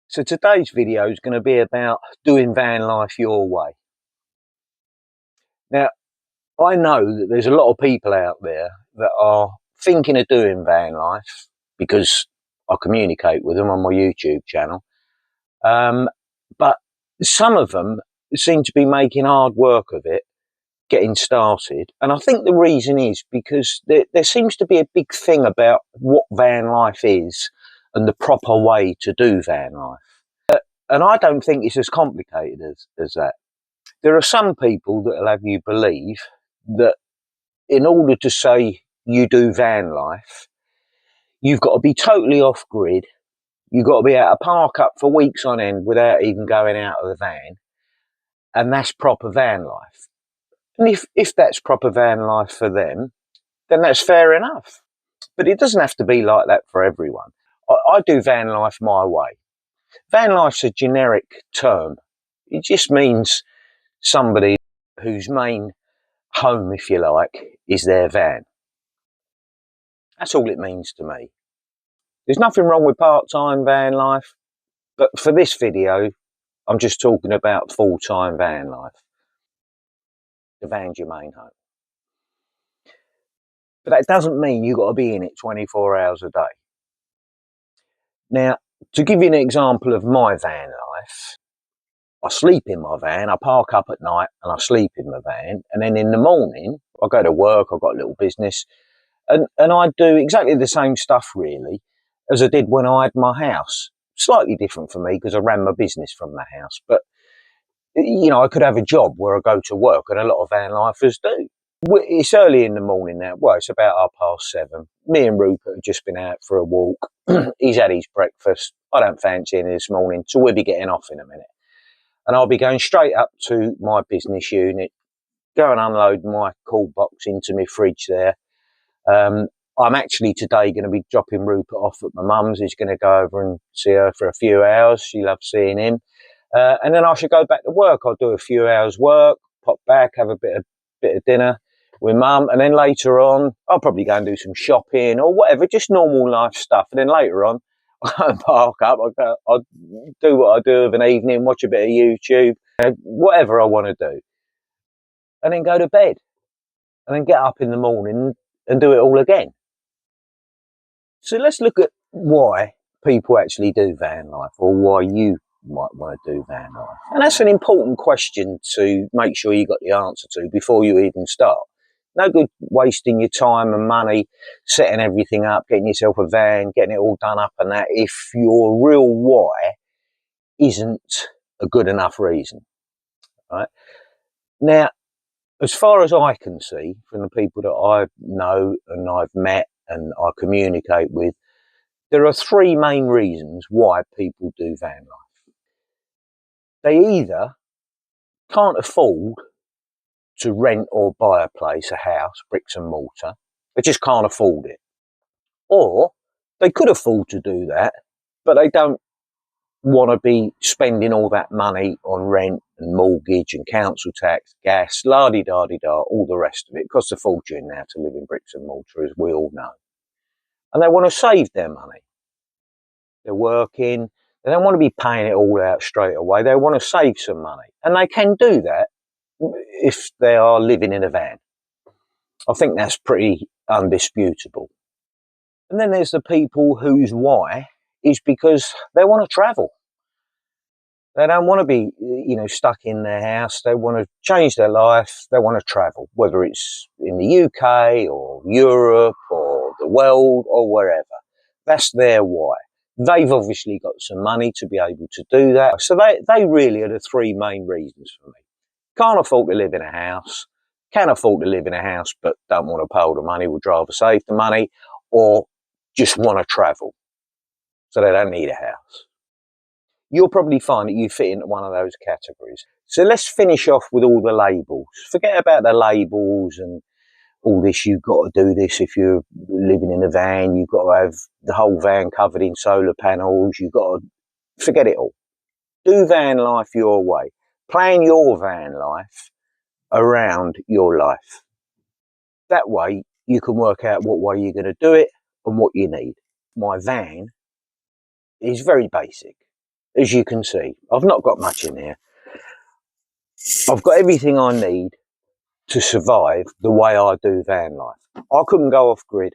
So today's video is going to be about doing van life your way. Now, I know that there's a lot of people out there that are thinking of doing van life because I communicate with them on my YouTube channel. But some of them seem to be making hard work of it, getting started. And I think the reason is because there seems to be a big thing about what van life is and the proper way to do van life. And I don't think it's as complicated as that. There are some people that will have you believe that in order to say you do van life, you've got to be totally off grid. You've got to be able to park up for weeks on end without even going out of the van. And that's proper van life. And if that's proper van life for them, then that's fair enough. But it doesn't have to be like that for everyone. I do van life my way. Van life's a generic term. It just means somebody whose main home, if you like, is their van. That's all it means to me. There's nothing wrong with part-time van life, but for this video, I'm just talking about full-time van life. The van's your main home. But that doesn't mean you've got to be in it 24 hours a day. Now, to give you an example of my van life, I sleep in my van, I park up at night and I sleep in my van, and then in the morning, I go to work, I've got a little business, and I do exactly the same stuff really as I did when I had my house. Slightly different for me because I ran my business from the house, but you know, I could have a job where I go to work, and a lot of van lifers do. It's early in the morning now. Well, it's about 7:30. Me and Rupert have just been out for a walk. He's had his breakfast. I don't fancy any this morning, so we'll be getting off in a minute. And I'll be going straight up to my business unit, go and unload my cool box into my fridge there. I'm actually today going to be dropping Rupert off at my mum's. He's going to go over and see her for a few hours. She loves seeing him. And then I should go back to work. I'll do a few hours work, pop back, have a bit of dinner with mum, and then later on I'll probably go and do some shopping or whatever, just normal life stuff. And then later on I'll park up, I'll do what I do of an evening, watch a bit of YouTube, whatever I want to do, and then go to bed, and then get up in the morning and do it all again. So let's look at why people actually do van life, or why you might want to do van life. And that's an important question to make sure you got the answer to before you even start. No good wasting your time and money setting everything up, getting yourself a van, getting it all done up and that, if your real why isn't a good enough reason. Right? Now, as far as I can see from the people that I know and I've met and I communicate with, there are three main reasons why people do van life. They either can't afford to rent or buy a place, a house, bricks and mortar. They just can't afford it. Or they could afford to do that, but they don't want to be spending all that money on rent and mortgage and council tax, gas, la-di-da-di-da, all the rest of it. It costs a fortune now to live in bricks and mortar, as we all know. And they want to save their money. They're working. They don't want to be paying it all out straight away. They want to save some money. And they can do that if they are living in a van. I think that's pretty undisputable. And then there's the people whose why is because they want to travel. They don't want to be, stuck in their house. They want to change their life. They want to travel, whether it's in the UK or Europe or the world or wherever. That's their why. They've obviously got some money to be able to do that. So they really are the three main reasons for me. Can't afford to live in a house, can afford to live in a house but don't want to pay all the money, would rather save the money, or just want to travel, so they don't need a house. You'll probably find that you fit into one of those categories. So let's finish off with all the labels. Forget about the labels and all this, you've got to do this if you're living in a van, you've got to have the whole van covered in solar panels, you've got to forget it all. Do van life your way. Plan your van life around your life. That way you can work out what way you're going to do it and what you need. My van is very basic. as you can see, I've not got much in here. I've got everything I need to survive the way I do van life. I couldn't go off grid.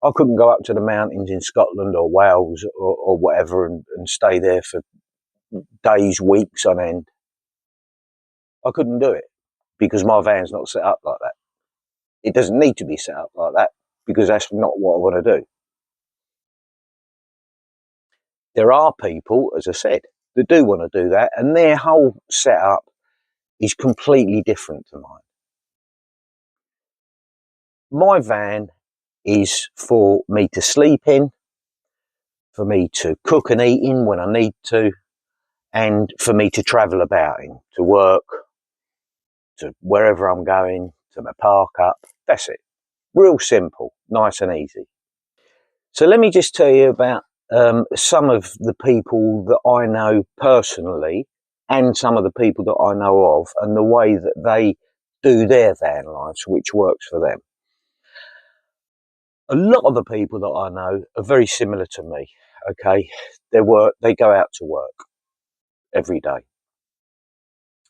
I couldn't go up to the mountains in Scotland or Wales or whatever and stay there for days, weeks on end. I couldn't do it because my van's not set up like that. It doesn't need to be set up like that because that's not what I want to do. There are people, as I said, that do want to do that, and their whole setup is completely different to mine. My van is for me to sleep in, for me to cook and eat in when I need to, and for me to travel about in, to work, to wherever I'm going, to my park up. That's it. Real simple, nice and easy. So let me just tell you about some of the people that I know personally and some of the people that I know of and the way that they do their van lives, which works for them. A lot of the people that I know are very similar to me. Okay, they go out to work every day,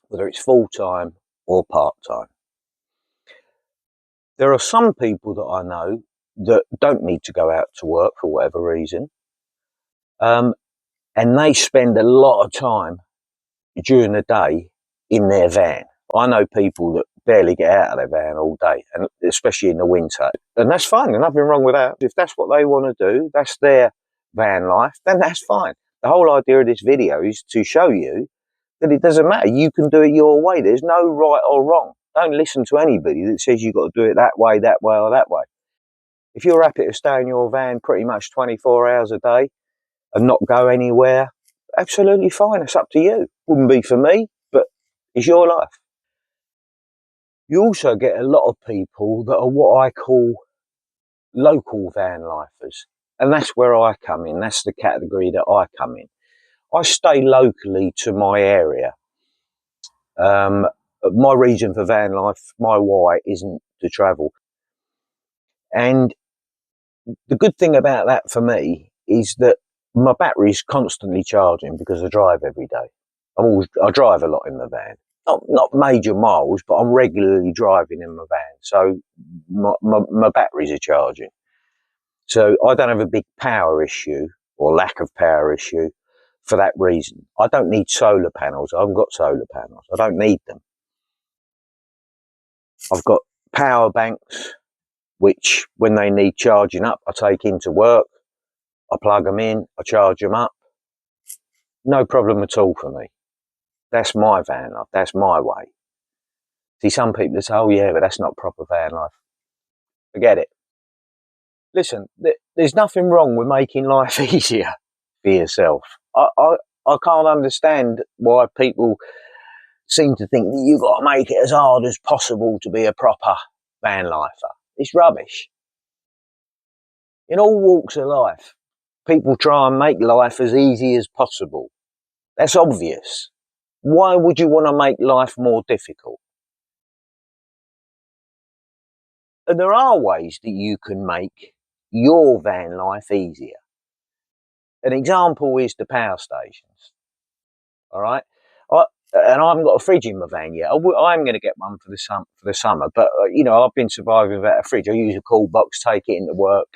whether it's full-time or part-time. There are some people that I know that don't need to go out to work for whatever reason, and they spend a lot of time during the day in their van. I know people that barely get out of their van all day, and especially in the winter, and that's fine. There's nothing wrong with that. If that's what they want to do, that's their van life, then that's fine. The whole idea of this video is to show you that it doesn't matter. You can do it your way. There's no right or wrong. Don't listen to anybody that says you've got to do it that way, or that way. If you're happy to stay in your van pretty much 24 hours a day and not go anywhere, absolutely fine. It's up to you. Wouldn't be for me, but it's your life. You also get a lot of people that are what I call local van lifers. And that's where I come in. That's the category that I come in. I stay locally to my area. My reason for van life, my why, isn't to travel. And the good thing about that for me is that my battery's constantly charging because I drive every day. I drive a lot in the van. Not major miles, but I'm regularly driving in my van. So my batteries are charging. So I don't have a big power issue or lack of power issue for that reason. I don't need solar panels. I haven't got solar panels. I don't need them. I've got power banks, which when they need charging up, I take into work. I plug them in, I charge them up. No problem at all for me. That's my van life. That's my way. See, some people say, oh yeah, but that's not proper van life. Forget it. Listen, there's nothing wrong with making life easier for yourself. I can't understand why people seem to think that you've got to make it as hard as possible to be a proper van lifer. It's rubbish. In all walks of life, people try and make life as easy as possible. That's obvious. Why would you want to make life more difficult? And there are ways that you can make your van life easier. An example is the power stations. All right, and I haven't got a fridge in my van yet. I'm going to get one for the summer, but I've been surviving without a fridge. I use a cool box, take it into work,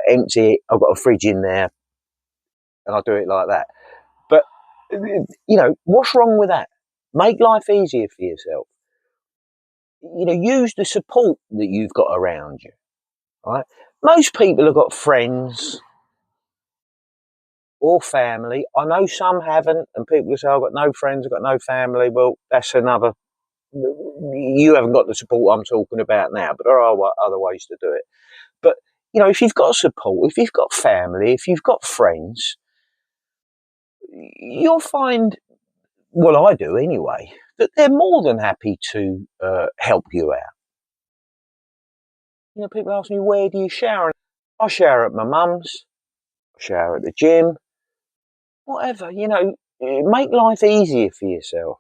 empty it. I've got a fridge in there, and I do it like that. But what's wrong with that? Make life easier for yourself. Use the support that you've got around you. Right? Most people have got friends or family. I know some haven't, and people say, I've got no friends, I've got no family. Well, that's another. You haven't got the support I'm talking about now, but there are other ways to do it. But, if you've got support, if you've got family, if you've got friends, you'll find, well, I do anyway, that they're more than happy to help you out. People ask me, where do you shower? I shower at my mum's, I shower at the gym, whatever, make life easier for yourself.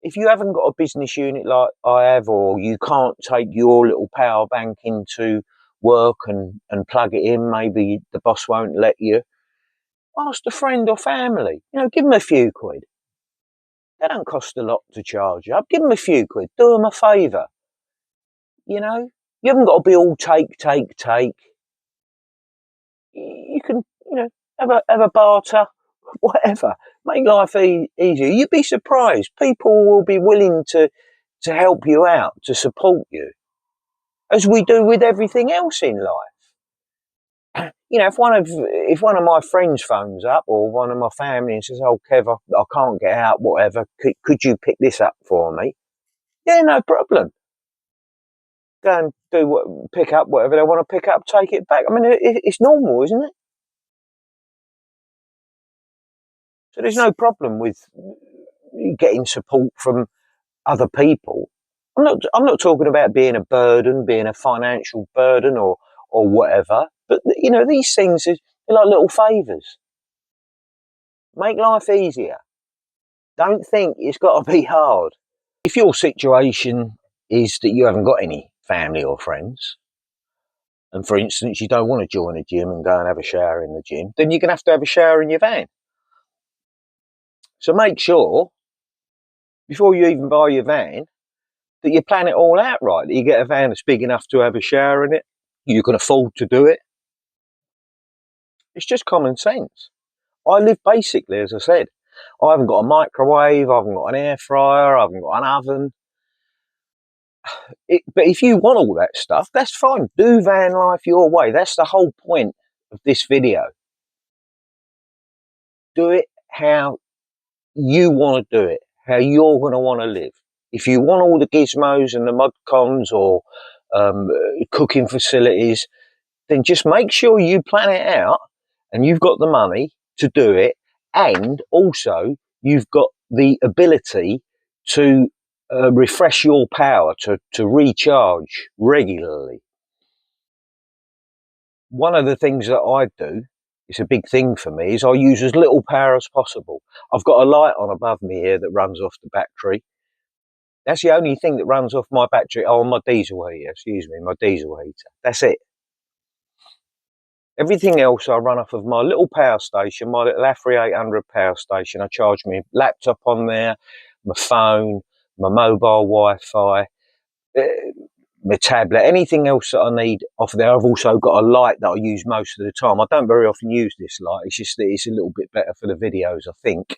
If you haven't got a business unit like I have, or you can't take your little power bank into work and plug it in, maybe the boss won't let you, Ask a friend or family. You know, give them a few quid. They don't cost a lot to charge up. Give them a few quid. Do them a favour. You know, you haven't got to be all take. You can, you know, have a barter, whatever. Make life easier. You'd be surprised. People will be willing to help you out, to support you, as we do with everything else in life. You know, if one of my friends phones up or one of my family and says, "Oh, Kev, I can't get out, whatever. Could you pick this up for me?" Yeah, no problem. Go and pick up whatever they want to pick up, take it back. I mean, it's normal, isn't it? So there's no problem with getting support from other people. I'm not talking about being a burden, being a financial burden or whatever. But you know, these things are like little favours. Make life easier. Don't think it's got to be hard. If your situation is that you haven't got any family or friends, and for instance, you don't want to join a gym and go and have a shower in the gym, then you're going to have a shower in your van. So make sure, before you even buy your van, that you plan it all out right. That you get a van that's big enough to have a shower in it. You can afford to do it. It's just common sense. I live basically, as I said, I haven't got a microwave, I haven't got an air fryer, I haven't got an oven. But if you want all that stuff, that's fine. Do van life your way. That's the whole point of this video. Do it how you want to do it, how you're going to want to live. If you want all the gizmos and the mod cons or cooking facilities, then just make sure you plan it out and you've got the money to do it, and also you've got the ability to refresh your power, to recharge regularly. One of the things that I do, it's a big thing for me, is I use as little power as possible. I've got a light on above me here that runs off the battery. That's the only thing that runs off my battery. Oh, my diesel heater, my diesel heater. That's it. Everything else I run off of my little power station, my little AFRI 800 power station. I charge my laptop on there, my phone, my mobile Wi-Fi, my tablet, anything else that I need off there. I've also got a light that I use most of the time. I don't very often use this light. It's just that it's a little bit better for the videos, I think.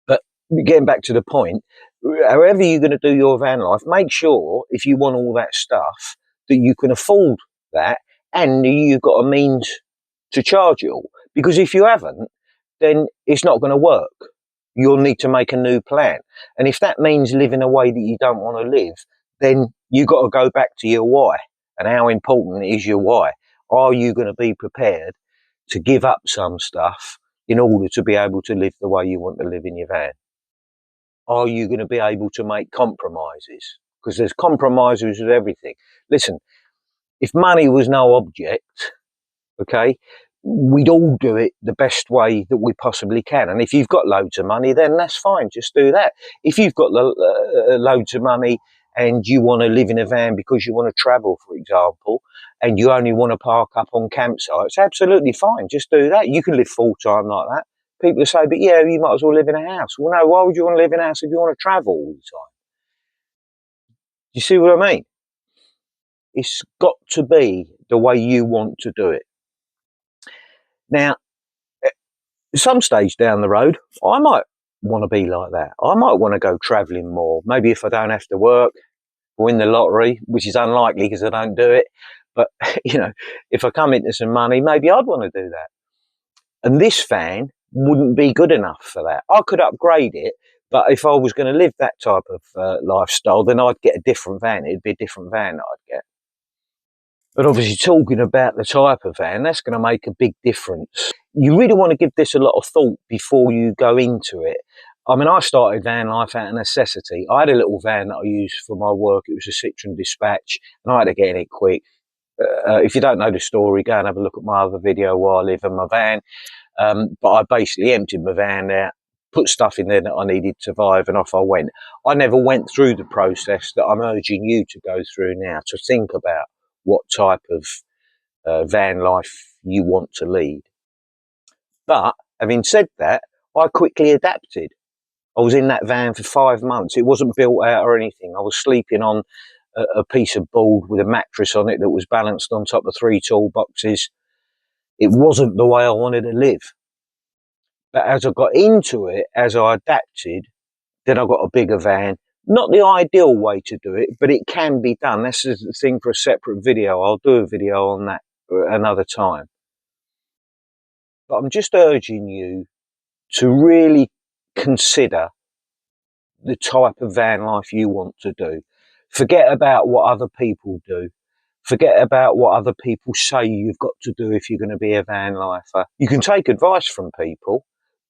But getting back to the point, however you're going to do your van life, make sure if you want all that stuff that you can afford that and you've got a means to charge it all. Because if you haven't, then it's not going to work. You'll need to make a new plan. And if that means living a way that you don't want to live, then you've got to go back to your why and how important is your why. Are you going to be prepared to give up some stuff in order to be able to live the way you want to live in your van? Are you going to be able to make compromises? Because there's compromises with everything. Listen, if money was no object, okay, we'd all do it the best way that we possibly can. And if you've got loads of money, then that's fine. Just do that. If you've got loads of money and you want to live in a van because you want to travel, for example, and you only want to park up on campsites, absolutely fine. Just do that. You can live full time like that. People say, but yeah, you might as well live in a house. Well, no, why would you want to live in a house if you want to travel all the time? You see what I mean? It's got to be the way you want to do it. Now, at some stage down the road, I might want to be like that. I might want to go travelling more. Maybe if I don't have to work, win the lottery, which is unlikely because I don't do it. But, you know, if I come into some money, maybe I'd want to do that. And this van wouldn't be good enough for that. I could upgrade it, but if I was going to live that type of lifestyle, then I'd get a different van. It'd be a different van that I'd get. But obviously, talking about the type of van, that's going to make a big difference. You really want to give this a lot of thought before you go into it. I mean, I started van life out of necessity. I had a little van that I used for my work. It was a Citroen Dispatch, and I had to get in it quick. If you don't know the story, go and have a look at my other video where I live in my van. But I basically emptied my van out, put stuff in there that I needed to survive, and off I went. I never went through the process that I'm urging you to go through now, to think about what type of van life you want to lead. But having said that, I quickly adapted. I was in that van for 5 months. It wasn't built out or anything. I was sleeping on a piece of board with a mattress on it that was balanced on top of 3 toolboxes. It wasn't the way I wanted to live. But as I got into it, as I adapted, then I got a bigger van. Not the ideal way to do it, but it can be done. This is the thing for a separate video. I'll do a video on that another time. But I'm just urging you to really consider the type of van life you want to do. Forget about what other people do. Forget about what other people say you've got to do if you're going to be a van lifer. You can take advice from people,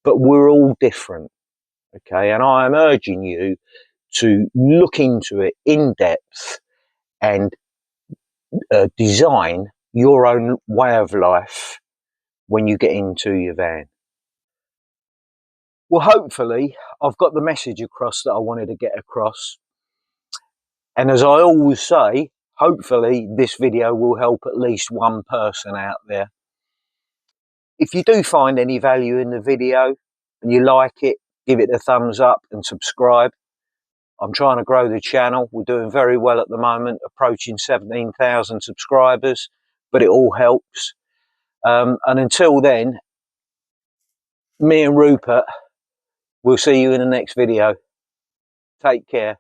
but we're all different. Okay, and I am urging you to look into it in depth and design your own way of life when you get into your van. Well, hopefully I've got the message across that I wanted to get across. And as I always say, hopefully this video will help at least one person out there. If you do find any value in the video and you like it, give it a thumbs up and subscribe. I'm trying to grow the channel. We're doing very well at the moment, approaching 17,000 subscribers, but it all helps. And until then, me and Rupert, we'll see you in the next video. Take care.